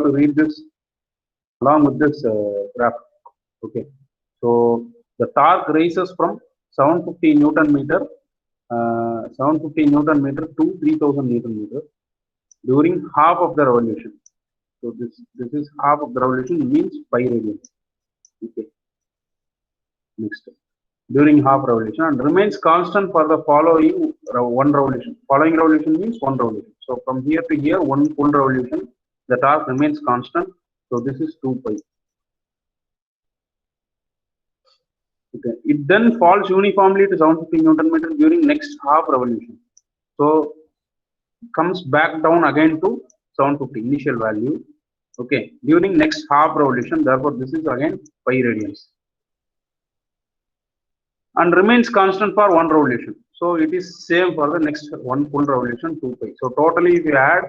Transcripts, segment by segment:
to read this along with this graph. Okay, so the torque rises from 750 Newton meter, 750 Newton meter to 3000 Newton meter during half of the revolution. So this is half of the revolution means pi radian. Okay, next during half revolution and remains constant for the following one revolution. Following revolution means one revolution. So from here to here, one full revolution, the torque remains constant. So this is 2 pi. Okay. It then falls uniformly to 750 Newton meter during next half revolution. So comes back down again to 750 initial value. Okay, during next half revolution, therefore this is again pi radians and remains constant for one revolution. So it is same for the next one full revolution 2 pi. So totally if you add,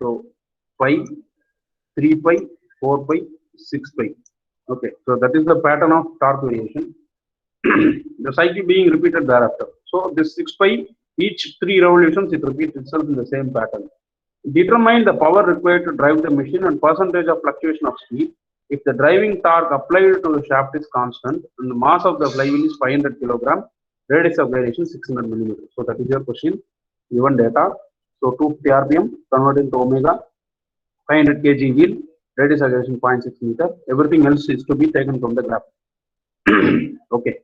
so pi, 3 pi, 4 pi, 6 pi. Okay, so that is the pattern of torque variation. The cycle being repeated thereafter. So this 6 pi, each 3 revolutions it repeats itself in the same pattern. Determine the power required to drive the machine and percentage of fluctuation of speed if the driving torque applied to the shaft is constant and the mass of the flywheel is 500 kg, radius of gyration 600 mm. So that is your question. Given data. So 250 rpm converted to omega, 500 kg wheel, radius of gyration 0.6 meter. Everything else is to be taken from the graph. Okay.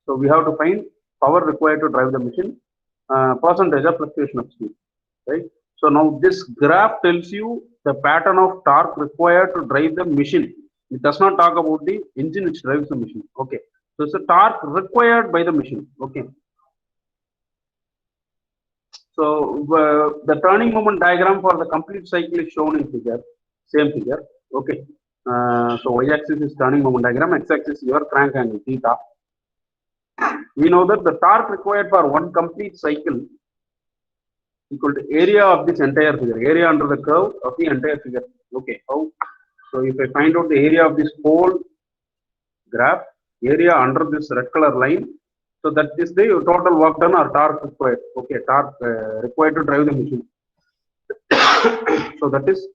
So we have to find power required to drive the machine, percentage of fluctuation of speed, right? So now this graph tells you the pattern of torque required to drive the machine. It does not talk about the engine which drives the machine. Okay. So it's a torque required by the machine. Okay. So the turning moment diagram for the complete cycle is shown in figure. Same figure. Okay. So y-axis is turning moment diagram. X-axis is your crank angle theta. We know that the torque required for one complete cycle equal to area of this entire figure, area under the curve of the entire figure. Okay, how? So if I find out the area of this whole graph, area under this red color line, so that is the total work done or torque required. Okay, torque required to drive the machine. So that is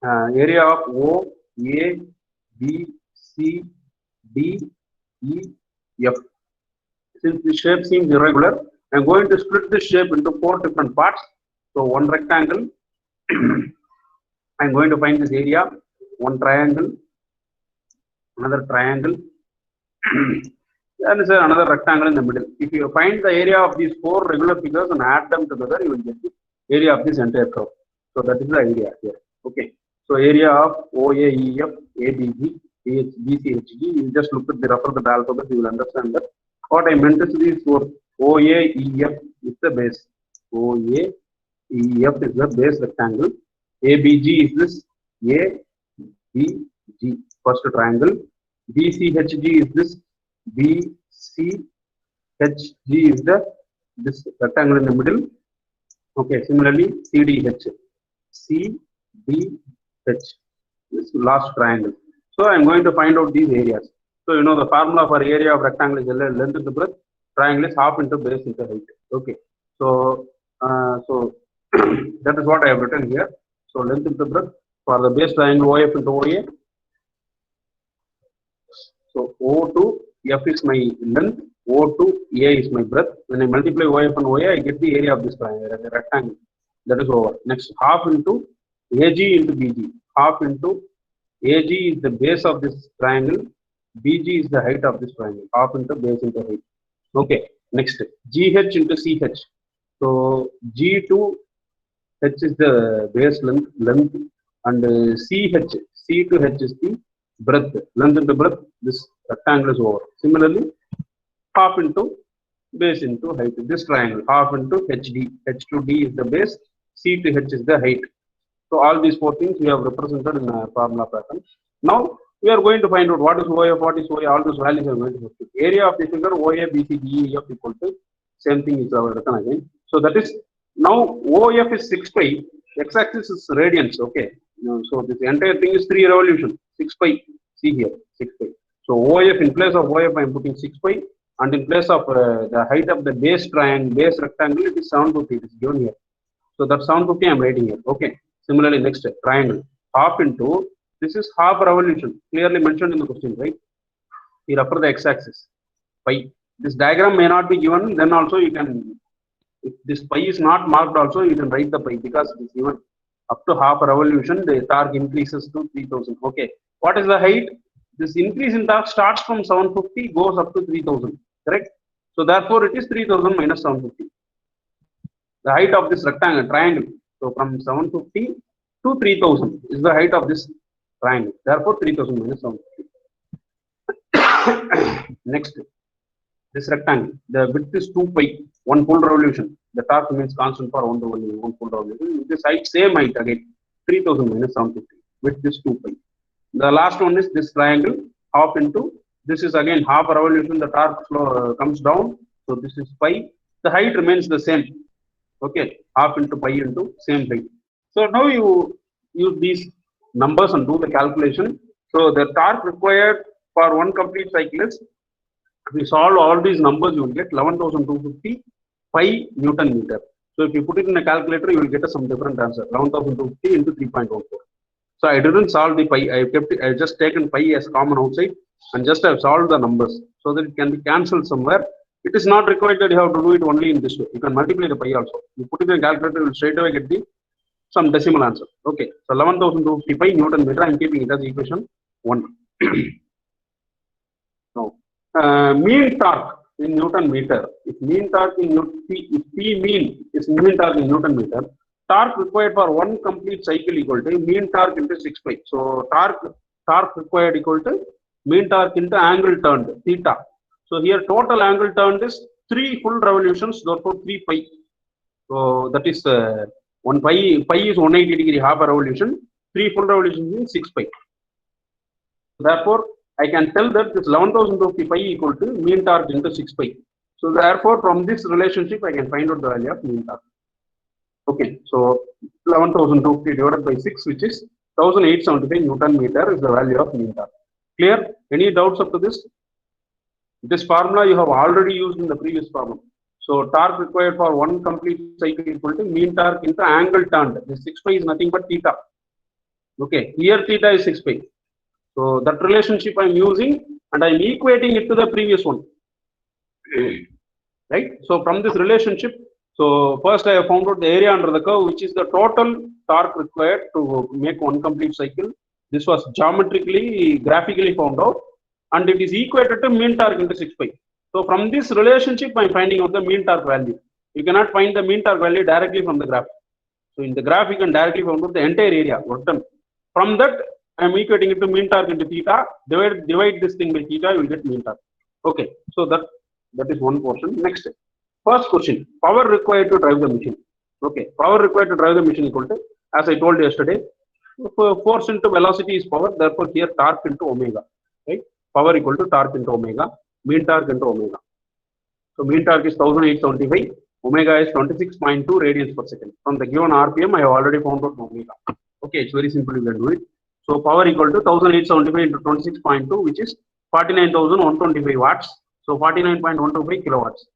area of O, A, B, C, D, E, F. Since the shape seems irregular, I am going to split this shape into 4 different parts. So one rectangle, I am going to find this area, one triangle, another triangle, and another rectangle in the middle. If you find the area of these 4 regular figures and add them together, you will get the area of this entire curve. So that is the area here. Okay. So area of OAEF, ABG, BCHG, you just look at the refer the alphabet, you will understand that. What I meant is these 4. OAEF is the base. OAEF is the base rectangle. ABG is this ABG, first triangle. BCHG is this BCHG is this rectangle in the middle. Okay, similarly CDH, CDH, this last triangle. So I am going to find out these areas. So you know the formula for area of rectangle is length into breadth, triangle is half into base into height. Okay, so that is what I have written here. So length into breadth for the base triangle OF into OA. So O to F is my length, O to A is my breadth. When I multiply OF and OA, I get the area of this triangle, the rectangle. That is over. Next, half into AG into BG. Half into AG is the base of this triangle. BG is the height of this triangle. Half into base into height. Okay. Next, GH into CH. So G to H is the base length, and CH, C to H is the breadth. Length into breadth. This rectangle is over. Similarly, half into base into height. This triangle, half into HD. H to D is the base. C to H is the height. So all these 4 things we have represented in a formula pattern. Now we are going to find out what is OF, what is OA, all those values are going to substitute. Area of the figure OA, BC, DE, EF equal to same thing is written again. So that is now OF is 6 pi, x-axis is radians. Okay, so this entire thing is 3 revolutions, 6 pi. See here, 6 pi. So OF, in place of OF, I am putting 6 pi, and in place of the height of the base triangle, base rectangle, it is 750. It is given here. So that 750 I am writing here. Okay. Similarly, next triangle, half into, this is half revolution, clearly mentioned in the question, right? Here upper the x-axis, pi. This diagram may not be given, then also you can, if this pi is not marked also, you can write the pi because it is given up to half a revolution, the torque increases to 3000. Okay, what is the height? This increase in torque starts from 750, goes up to 3000, correct? So therefore it is 3000 minus 750, the height of this rectangle triangle. So from 750 to 3000 is the height of this triangle, therefore 3000 minus 750. Next, this rectangle, the width is 2 pi, one full revolution. The torque remains constant for one revolution, one full revolution. This height, same height again, 3000 minus 750. Width is 2 pi. The last one is this triangle, half into, this is again half a revolution, the torque flow comes down. So this is pi. The height remains the same. Okay, half into pi into same height. So now you use these numbers and do the calculation. So the torque required for one complete cycle is, we solve all these numbers, you will get 11,250 pi Newton meter. So if you put it in a calculator, you will get some different answer, 11,250 into 3.14. So I didn't solve the pi, I kept it, I just taken pi as common outside and just have solved the numbers so that it can be cancelled somewhere. It is not required that you have to do it only in this way. You can multiply the pi also. You put it in a calculator, you will straight away get the some decimal answer. Okay, so 11,250 pi Newton meter, I am keeping it as equation 1. Now, mean torque in Newton meter. If mean torque in if P mean is mean torque in Newton meter, torque required for one complete cycle equal to mean torque into 6 pi. So torque required equal to mean torque into angle turned, theta. So here total angle turned is 3 full revolutions, therefore 3 pi. So that is 1 pi is 180 degree, half a revolution. 3 full revolutions means 6 pi. Therefore I can tell that this 11,250 pi equal to mean torque into 6 pi. So therefore from this relationship I can find out the value of mean torque. Okay, so 11,250 divided by 6, which is 1875 Newton meter, is the value of mean torque. Clear? Any doubts up to this? This formula you have already used in the previous problem. So torque required for one complete cycle equal to mean torque into angle turned. This 6 pi is nothing but theta. Okay, here theta is 6 pi. So that relationship I am using and I am equating it to the previous one. Right? So from this relationship, so first I have found out the area under the curve, which is the total torque required to make one complete cycle. This was geometrically, graphically found out, and it is equated to mean torque into 6 pi. So from this relationship I am finding out the mean torque value. You cannot find the mean torque value directly from the graph. So in the graph you can directly find out the entire area work done. From that I am equating it to mean torque into theta. Divide this thing by theta, you will get mean torque. Okay, so that is one portion. Next, first question, power required to drive the machine. Okay, power required to drive the machine equal to, as I told yesterday, force into velocity is power, therefore here torque into omega, right? Power equal to torque into omega, mean torque into omega. So mean torque is 1875, omega is 26.2 radians per second. From the given RPM, I have already found out omega. Okay, it's very simple, you can do it. So power equal to 1875 into 26.2, which is 49,125 watts. So 49.125 kilowatts.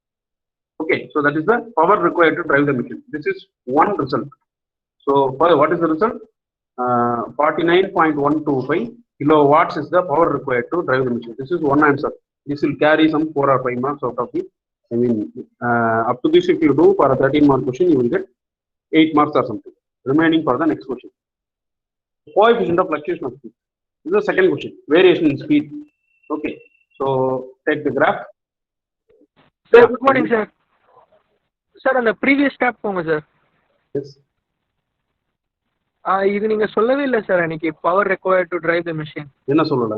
Okay, so that is the power required to drive the machine. This is one result. So what is the result? 49.125 kilowatts is the power required to drive the machine. This is one answer. This will carry some 4 or 5 marks out of it. I mean, up to this, if you do for a 13-mark question, you will get 8 marks or something. Remaining for the next question. Coefficient of fluctuation of speed. This is the second question. Variation in speed. Okay. So take the graph. Sir, good morning, sir. Sir, on the previous step போங்க sir. Yes. இது நீங்க சொல்லவே இல்லை sir அன்னைக்கு power required to drive the machine. என்ன சொல்லல?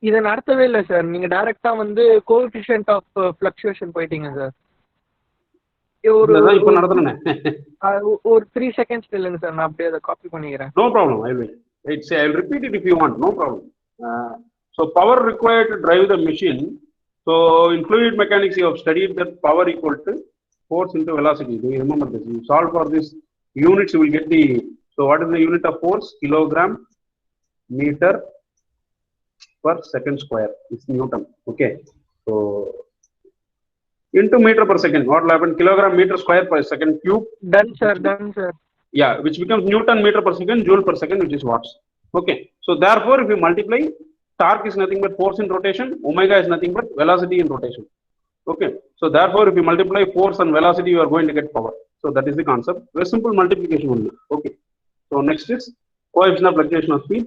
இதை நடத்தவே இல்லை சார். நீங்க டைரக்டா வந்து கோஎஃபிஷியன்ட் ஆஃப் ஃப்ளக்சுவேஷன் போயிட்டீங்க சார். ஒரு 3 செகண்ட்ஸ் இல்லைங்க சார், நான் அப்படியே அதை காப்பி பண்ணிக்கிறேன். No problem, I will repeat it if you want, no problem. So power required to drive the machine. So in fluid mechanics you have studied that power equal to force into velocity. Do you remember this? You solve for this units, you will get the, so what is the unit of force? Kilogram meter per second square is Newton. Okay, so into meter per second. What will happen? Kilogram meter square per second cube. Done, sir. Done, sir. Yeah, which becomes Newton meter per second, joule per second, which is watts. Okay. So therefore, if you multiply, torque is nothing but force in rotation. Omega is nothing but velocity in rotation. Okay. So therefore, if you multiply force and velocity, you are going to get power. So that is the concept. Very simple multiplication only. Okay. So next is coefficient of fluctuation of speed.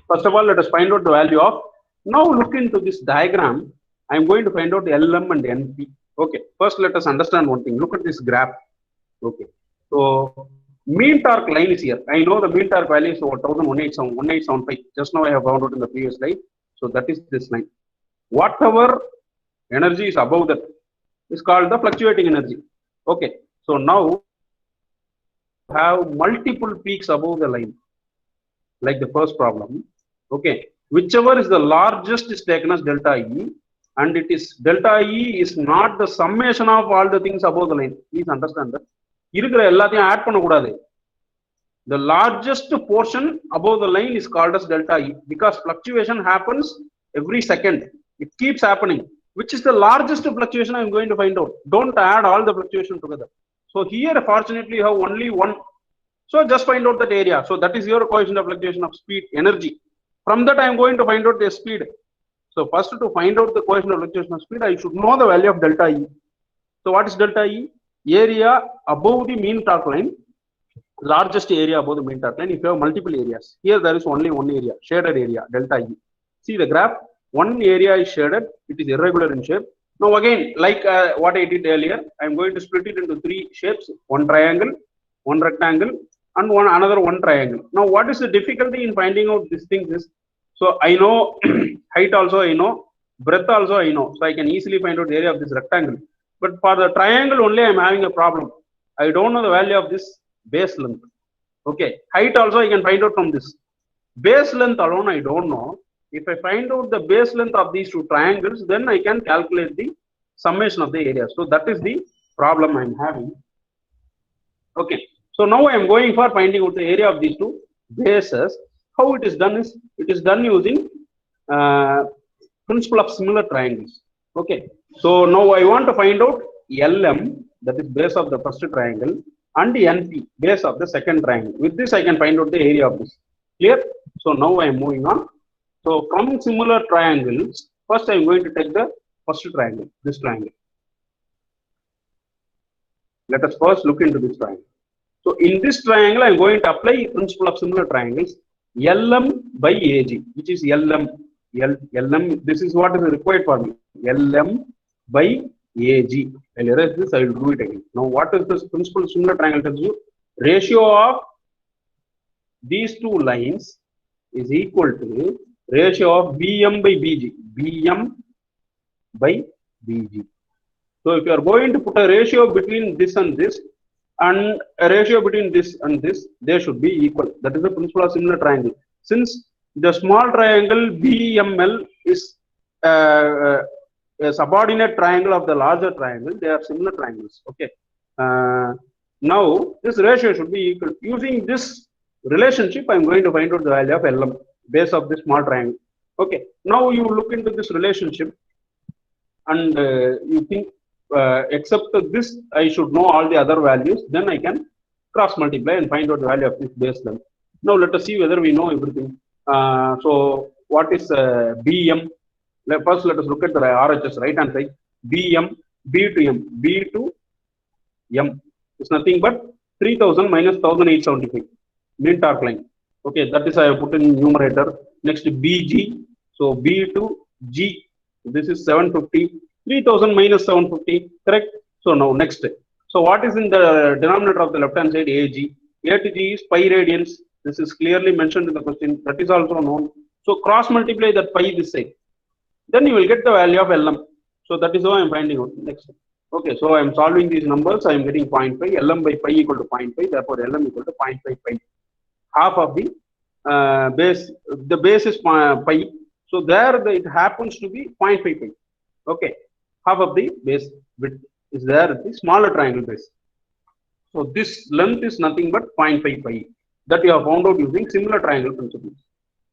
First of all, let us find out the value of. Now look into this diagram. I am going to find out the LM and NP. Okay. First, let us understand one thing. Look at this graph. Okay. So mean torque line is here. I know the mean torque value is over 1875. Just now I have found out in the previous slide. So that is this line. Whatever energy is above that is called the fluctuating energy. Okay. So now have multiple peaks above the line, like the first problem. Okay. Whichever is the largest is taken as delta E, and it is delta E is not the summation of all the things above the line. Please understand that. The largest portion above the line is called as delta E because fluctuation happens every second. It keeps happening. Which is the largest fluctuation I am going to find out. Don't add all the fluctuation together. So here, fortunately, you have only one. So just find out that area. So that is your coefficient of fluctuation of speed, energy. From that, I am going to find out the speed. So first, to find out the coefficient of fluctuation of speed, I should know the value of delta E. So what is delta E? Area above the mean torque line, largest area above the mean torque line. If you have multiple areas, here there is only one area, shaded area, delta E. See the graph, one area is shaded, it is irregular in shape. Now again, like what I did earlier, I am going to split it into three shapes, one triangle, one rectangle, and another one triangle. Now what is the difficulty in finding out these things is, so I know height also I know, breadth also I know, so I can easily find out the area of this rectangle. But for the triangle only, I am having a problem. I don't know the value of this base length. Okay, height also I can find out from this. Base length alone I don't know. If I find out the base length of these two triangles, then I can calculate the summation of the area. So that is the problem I am having. Okay, so now I am going for finding out the area of these two bases. How it is done is, it is done using principle of similar triangles. Okay, so now I want to find out LM, that is base of the first triangle, and NP, base of the second triangle. With this, I can find out the area of this. Clear? So now I am moving on. So from similar triangles, first I am going to take the first triangle, this triangle. Let us first look into this triangle. So in this triangle, I am going to apply principle of similar triangles, LM by AG, which is LM. LM, this is what is required for me. LM by AG. I'll erase this, I will do it again. Now, what is this principle of similar triangle tells you? Ratio of these two lines is equal to ratio of BM by BG. BM by BG. So, if you are going to put a ratio between this and this, and a ratio between this and this, they should be equal. That is the principle of similar triangle. Since the small triangle BML is a subordinate triangle of the larger triangle, they are similar triangles. Okay. Now, this ratio should be equal. Using this relationship, I am going to find out the value of LM, base of this small triangle. Okay. Now, you look into this relationship and you think, except this, I should know all the other values. Then I can cross multiply and find out the value of this base length. Now, let us see whether we know everything. So, what is BM? First, let us look at the RHS, right hand side. BM, B to M. B to M is nothing but 3000 minus 1875. Mean torque line. Okay, that is I have put in numerator. Next, BG. So, B to G. This is 750. 3000 minus 750. Correct? So, now next. So, what is in the denominator of the left hand side? AG. A to G is pi radians. This is clearly mentioned in the question. That is also known. So, cross multiply that pi this side. Then you will get the value of LM. So, that is how I am finding out. Next. Okay, so I am solving these numbers. I am getting 0.5. LM by pi equal to 0.5. Therefore, LM equal to 0.5 pi. Half of the base. The base is pi. So, there it happens to be 0.5 pi. Okay. Half of the base width is there at the smaller triangle base. So, this length is nothing but 0.5 pi. That you have found out using similar triangle principles.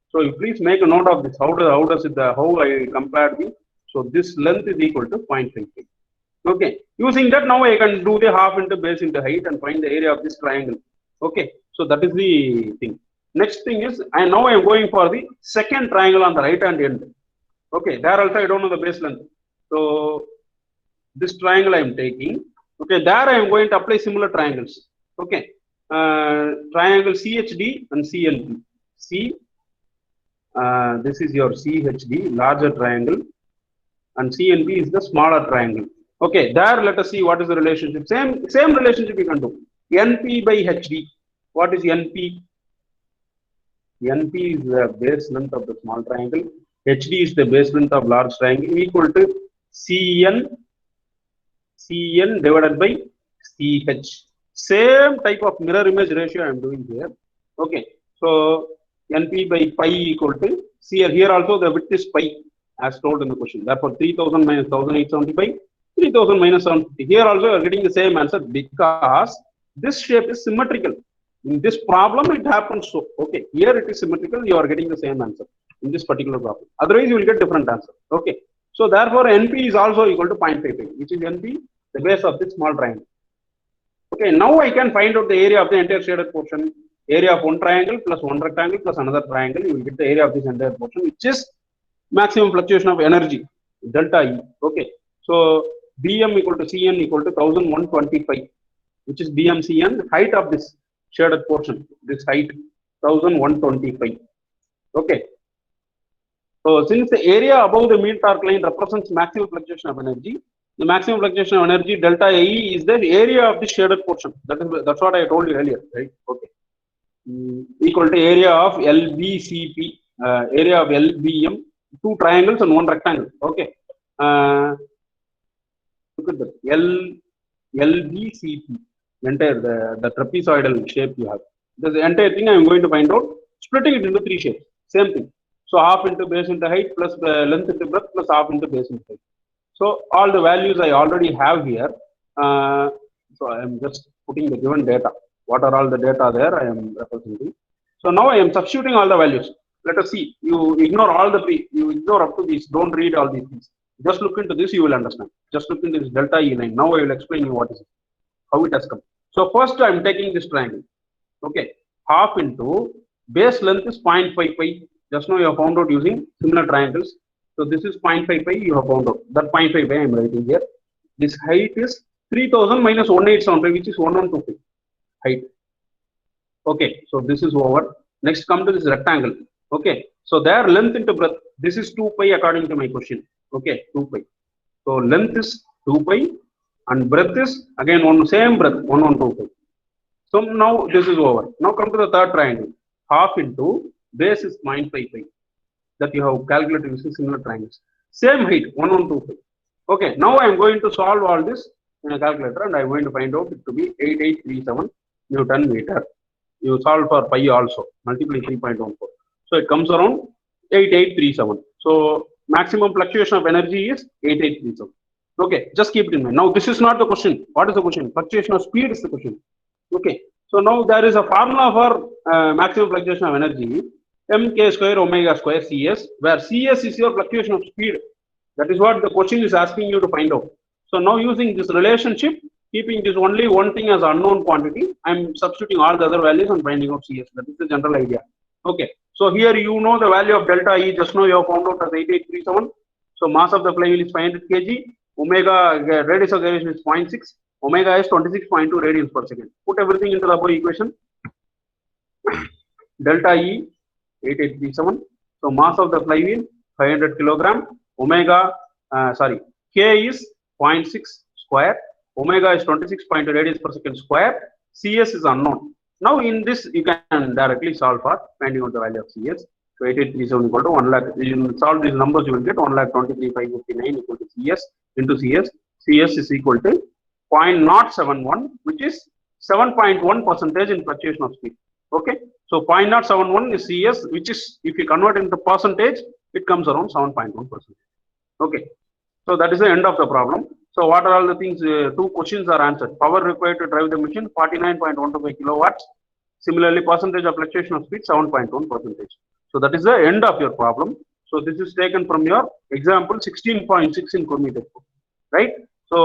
So, you please make a note of this. How I compared the So this length is equal to 0.55. Okay, using that now I can do the half into base into height and find the area of this triangle. Okay, so that is the thing. Next thing is, and now I am going for the second triangle on the right hand end. Okay, there also I don't know the base length. So this triangle I am taking. Okay, there I am going to apply similar triangles. Okay, triangle CHD and CLP. This is your CHD, larger triangle, and CNB is the smaller triangle. Okay, there let us see what is the relationship. Same relationship you can do. NP by HD. What is NP? NP is the base length of the small triangle. HD is the base length of large triangle, equal to CN divided by CH. Same type of mirror image ratio I am doing here. Okay, so NP by pi equal to CL. Here also the width is pi as told in the question. Therefore 3000 minus 1875, 3000 minus 750. Here also you are getting the same answer because this shape is symmetrical. In this problem it happens so. Okay, here it is symmetrical, you are getting the same answer in this particular problem. Otherwise you will get different answer. Okay, so therefore NP is also equal to 0.55, which is NP, the base of this small triangle. Okay, now I can find out the area of the entire shaded portion. Area of one triangle plus one rectangle plus another triangle, you will get the area of this entire portion, which is maximum fluctuation of energy, delta E. Okay, so BM equal to CN equal to 1125, which is BMCN, height of this shaded portion, this height 1125. Okay, so since the area above the mean torque line represents maximum fluctuation of energy, the maximum fluctuation of energy delta E is the area of the shaded portion. That's what I told you earlier, right? Okay, equal to area of LBCP, area of LBM, two triangles and one rectangle. Okay, look at that LBCP, entire the trapezoidal shape you have. The entire thing I am going to find out, splitting it into three shapes. Same thing. So half into base into height plus length into breadth plus half into base into height. So all the values I already have here. So I am just putting the given data. What are all the data there I am representing. So now I am substituting all the values. Let us see. You ignore all the you ignore up to these. Don't read all these things. Just look into this, you will understand. Just look into this delta E line. Now I will explain you what is it, how it has come. So first I am taking this triangle. Okay, half into base length is 0.55. Just now you have found out using similar triangles. So this is 0.55 you have found out. That 0.55 I am writing here. This height is 3000 minus 1875, which is 1125 height. Okay, so this is over. Next come to this rectangle. Okay, so their length into breadth. This is 2 pi according to my question. Okay, 2 pi. So length is 2 pi and breadth is again one same breadth 1125. So now this is over. Now come to the third triangle. Half into base is 0.55. That you have calculated using similar triangles. Same height 1125. Okay, now I am going to solve all this in a calculator and I am going to find out it to be 8837 Newton meter. You solve for pi also, multiply 3.14. So it comes around 8837. So maximum fluctuation of energy is 8837. Okay, just keep it in mind. Now this is not the question. What is the question? Fluctuation of speed is the question. Okay, so now there is a formula for maximum fluctuation of energy, mk square omega square cs, where cs is your fluctuation of speed. That is what the question is asking you to find out. So now using this relationship, keeping this only one thing as unknown quantity, I am substituting all the other values and finding out cs. That is the general idea. Okay, so here you know the value of delta E, just now you have found out as 8837. So mass of the flywheel is 500 kg, omega radius of gyration is 0.6, omega is 26.2 radians per second. Put everything into the above equation. Delta E 8837. So mass of the flywheel 500 kilogram, omega K is 0.6 square, omega is 26.2 radians per second square, cs is unknown. Now in this you can directly solve for finding out the value of cs. So 8837 equal to 1 lakh. You solve these numbers, you will get 1,23,559 equal to cs into cs. cs is equal to 0.071, which is 7.1% in fluctuation of speed. Okay, so 0.071 is cs, which is, if you convert into percentage, it comes around 7.1%. Okay, so that is the end of the problem. So what are all the things? Two questions are answered. Power required to drive the machine 49.125 kilowatts. Similarly, percentage of fluctuation of speed 7.1%. So that is the end of your problem. So this is taken from your example 16.6 in Kurmi textbook, right? So